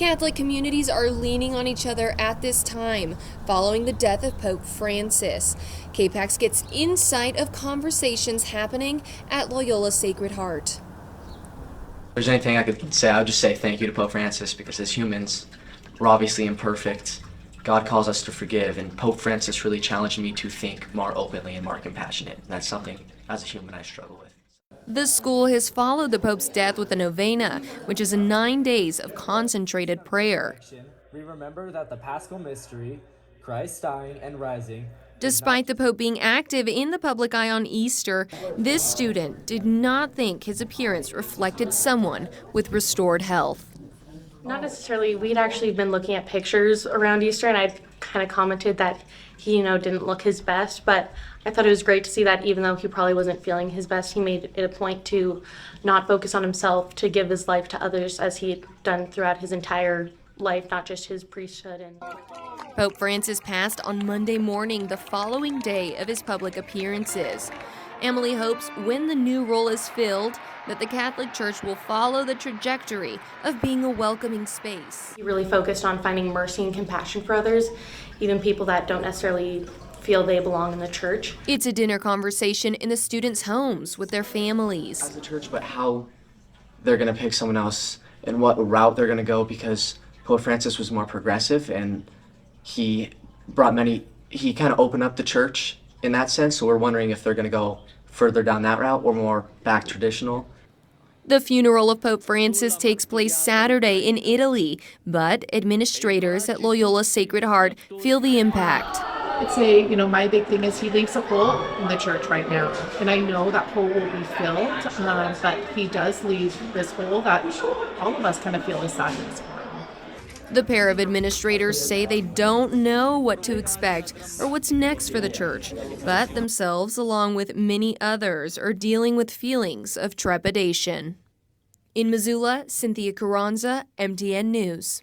Catholic communities are leaning on each other at this time, following the death of Pope Francis. KPAX gets insight of conversations happening at Loyola Sacred Heart. If there's anything I could say, I would just say thank you to Pope Francis, because as humans, we're obviously imperfect. God calls us to forgive, and Pope Francis really challenged me to think more openly and more compassionate. And that's something, as a human, I struggle with. The school has followed the Pope's death with a novena, which is 9 days of concentrated prayer. We remember that the Paschal mystery, Christ dying and rising. Despite the Pope being active in the public eye on Easter, this student did not think his appearance reflected someone with restored health. Not necessarily. We'd actually been looking at pictures around Easter, and I'd kind of commented that he, didn't look his best, but I thought it was great to see that even though he probably wasn't feeling his best, he made it a point to not focus on himself, to give his life to others as he had done throughout his entire life, not just his priesthood. Pope Francis passed on Monday morning, the following day of his public appearances. Emily hopes when the new role is filled that the Catholic Church will follow the trajectory of being a welcoming space. He really focused on finding mercy and compassion for others, even people that don't necessarily feel they belong in the church. It's a dinner conversation in the students' homes with their families. As a church, but how they're going to pick someone else and what route they're going to go, because Pope Francis was more progressive and he kind of opened up the church in that sense. So we're wondering if they're going to go further down that route or more back traditional. The funeral of Pope Francis takes place Saturday in Italy, but administrators at Loyola Sacred Heart feel the impact. I'd say, my big thing is he leaves a hole in the church right now. And I know that hole will be filled, but he does leave this hole that all of us kind of feel is sadness for. The pair of administrators say they don't know what to expect or what's next for the church, but themselves, along with many others, are dealing with feelings of trepidation. In Missoula, Cynthia Carranza, MTN News.